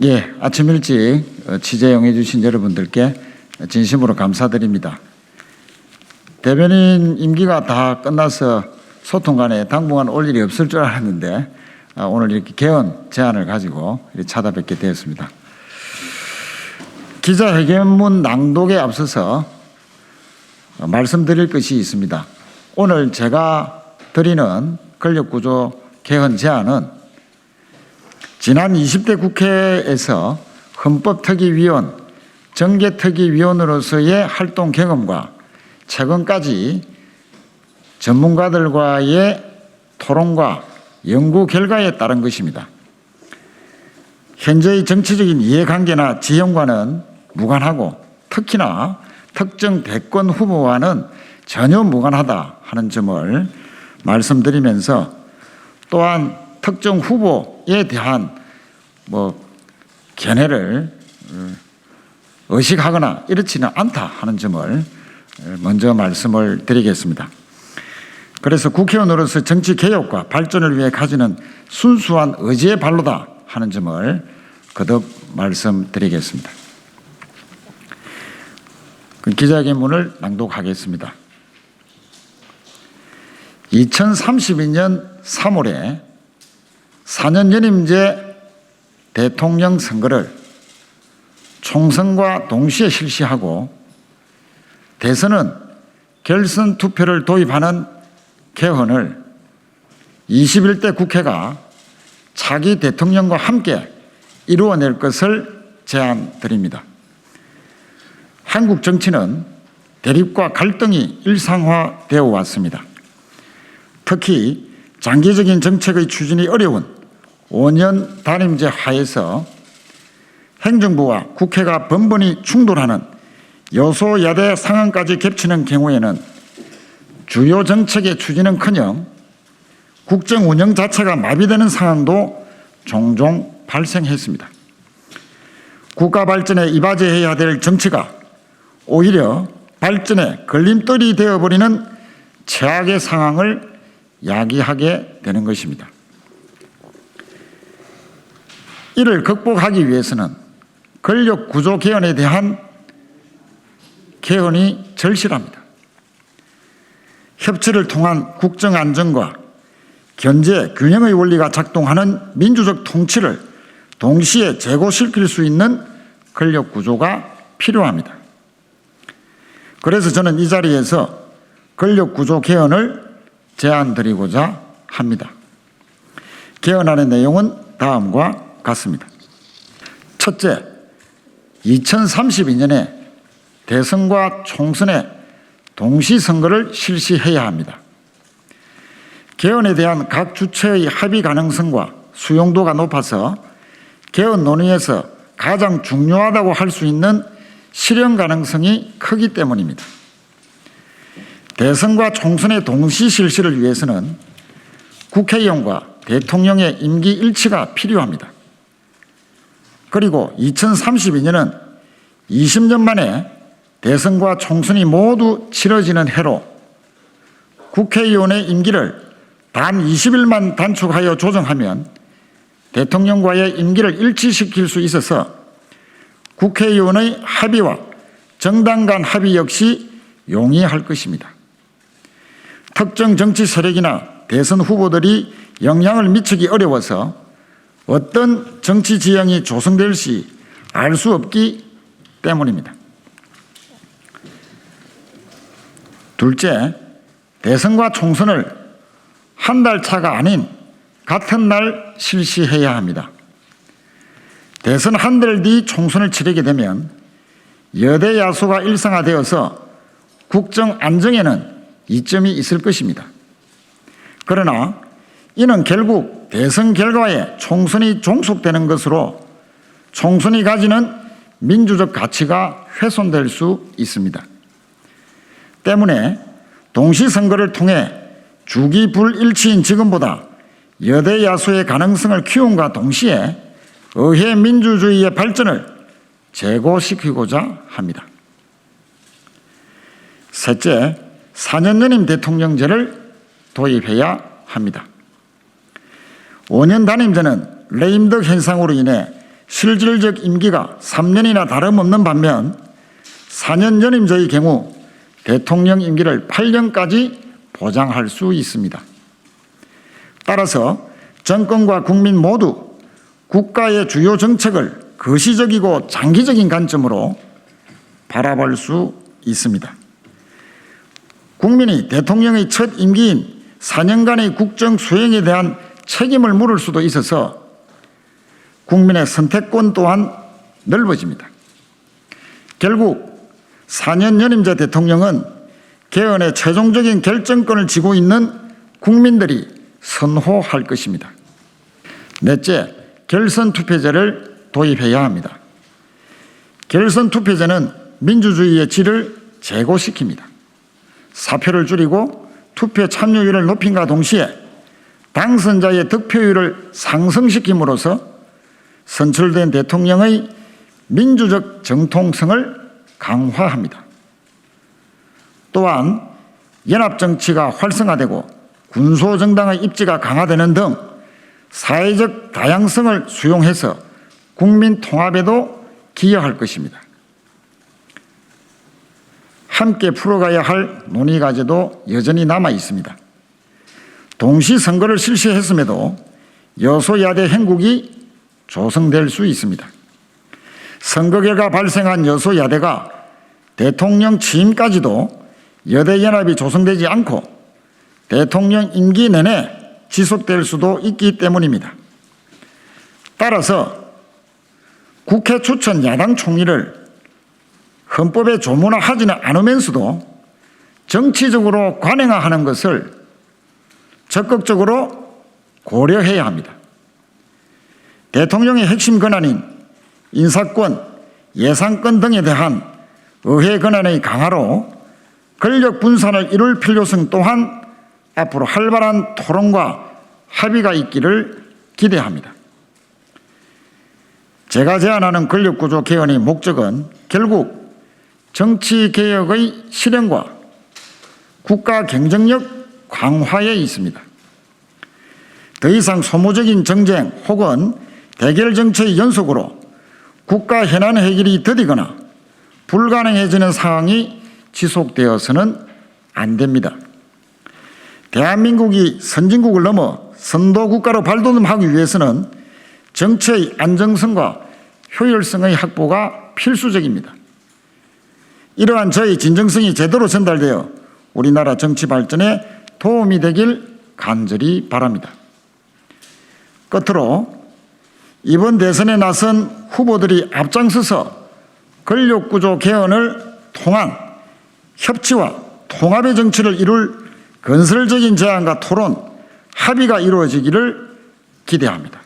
예, 아침 일찍 취재 응해 주신 여러분들께 진심으로 감사드립니다. 대변인 임기가 다 끝나서 소통 간에 당분간 올 일이 없을 줄 알았는데 오늘 이렇게 개헌 제안을 가지고 찾아뵙게 되었습니다. 기자회견문 낭독에 앞서서 말씀드릴 것이 있습니다. 오늘 제가 드리는 권력구조 개헌 제안은 지난 20대 국회에서 헌법특위위원, 정개특위위원으로서의 활동 경험과 최근까지 전문가들과의 토론과 연구 결과에 따른 것입니다. 현재의 정치적인 이해관계나 지형과는 무관하고 특히나 특정 대권 후보와는 전혀 무관하다 하는 점을 말씀드리면서 또한 특정 후보에 대한 견해를 의식하거나 이렇지는 않다 하는 점을 먼저 말씀을 드리겠습니다. 그래서 국회의원으로서 정치 개혁과 발전을 위해 가지는 순수한 의지의 발로다 하는 점을 거듭 말씀드리겠습니다. 기자회견문을 낭독하겠습니다. 2032년 3월에 4년 연임제 대통령 선거를 총선과 동시에 실시하고 대선은 결선 투표를 도입하는 개헌을 21대 국회가 차기 대통령과 함께 이루어낼 것을 제안드립니다. 한국 정치는 대립과 갈등이 일상화되어 왔습니다. 특히 장기적인 정책의 추진이 어려운 5년 단임제 하에서 행정부와 국회가 번번이 충돌하는 여소야대 상황까지 겹치는 경우에는 주요 정책의 추진은커녕 국정 운영 자체가 마비되는 상황도 종종 발생했습니다. 국가 발전에 이바지해야 될 정치가 오히려 발전에 걸림돌이 되어버리는 최악의 상황을 야기하게 되는 것입니다. 이를 극복하기 위해서는 권력구조 개헌에 대한 개헌이 절실합니다. 협치를 통한 국정안정과 견제, 균형의 원리가 작동하는 민주적 통치를 동시에 제고시킬 수 있는 권력구조가 필요합니다. 그래서 저는 이 자리에서 권력구조 개헌을 제안드리고자 합니다. 개헌안의 내용은 다음과 같습니다. 첫째, 2032년에 대선과 총선의 동시선거를 실시해야 합니다. 개헌에 대한 각 주체의 합의 가능성과 수용도가 높아서 개헌 논의에서 가장 중요하다고 할 수 있는 실현 가능성이 크기 때문입니다. 대선과 총선의 동시 실시를 위해서는 국회의원과 대통령의 임기 일치가 필요합니다. 그리고 2032년은 20년 만에 대선과 총선이 모두 치러지는 해로 국회의원의 임기를 단 20일만 단축하여 조정하면 대통령과의 임기를 일치시킬 수 있어서 국회의원의 합의와 정당 간 합의 역시 용이할 것입니다. 특정 정치 세력이나 대선 후보들이 영향을 미치기 어려워서 어떤 정치 지형이 조성될지 알 수 없기 때문입니다. 둘째, 대선과 총선을 한 달 차가 아닌 같은 날 실시해야 합니다. 대선 한 달 뒤 총선을 치르게 되면 여대 야소가 일상화되어서 국정 안정에는 이점이 있을 것입니다. 그러나 이는 결국 대선 결과에 총선이 종속되는 것으로 총선이 가지는 민주적 가치가 훼손될 수 있습니다. 때문에 동시선거를 통해 주기 불일치인 지금보다 여대 야소의 가능성을 키움과 동시에 의회 민주주의의 발전을 제고시키고자 합니다. 셋째, 4년 연임 대통령제를 도입해야 합니다. 5년 단임제는 레임덕 현상으로 인해 실질적 임기가 3년이나 다름없는 반면 4년 연임제의 경우 대통령 임기를 8년까지 보장할 수 있습니다. 따라서 정권과 국민 모두 국가의 주요 정책을 거시적이고 장기적인 관점으로 바라볼 수 있습니다. 국민이 대통령의 첫 임기인 4년간의 국정 수행에 대한 책임을 물을 수도 있어서 국민의 선택권 또한 넓어집니다. 결국 4년 연임제 대통령은 개헌의 최종적인 결정권을 쥐고 있는 국민들이 선호할 것입니다. 넷째, 결선 투표제를 도입해야 합니다. 결선 투표제는 민주주의의 질을 제고시킵니다. 사표를 줄이고 투표 참여율을 높임과 동시에 당선자의 득표율을 상승시킴으로써 선출된 대통령의 민주적 정통성을 강화합니다. 또한 연합정치가 활성화되고 군소정당의 입지가 강화되는 등 사회적 다양성을 수용해서 국민 통합에도 기여할 것입니다. 함께 풀어가야 할 논의과제도 여전히 남아 있습니다. 동시 선거를 실시했음에도 여소야대 행국이 조성될 수 있습니다. 선거 결과 발생한 여소야대가 대통령 취임까지도 여대 연합이 조성되지 않고 대통령 임기 내내 지속될 수도 있기 때문입니다. 따라서 국회 추천 야당 총리를 헌법에 조문화하지는 않으면서도 정치적으로 관행화하는 것을 적극적으로 고려해야 합니다. 대통령의 핵심 권한인 인사권, 예산권 등에 대한 의회 권한의 강화로 권력 분산을 이룰 필요성 또한 앞으로 활발한 토론과 합의가 있기를 기대합니다. 제가 제안하는 권력구조 개헌의 목적은 결국 정치개혁의 실현과 국가 경쟁력 강화에 있습니다. 더 이상 소모적인 정쟁 혹은 대결 정치의 연속으로 국가 현안 해결이 더디거나 불가능해지는 상황이 지속되어서는 안 됩니다. 대한민국이 선진국을 넘어 선도국가로 발돋움하기 위해서는 정치의 안정성과 효율성의 확보가 필수적입니다. 이러한 저희 진정성이 제대로 전달되어 우리나라 정치 발전에 도움이 되길 간절히 바랍니다. 끝으로 이번 대선에 나선 후보들이 앞장서서 권력구조 개헌을 통한 협치와 통합의 정치를 이룰 건설적인 제안과 토론, 합의가 이루어지기를 기대합니다.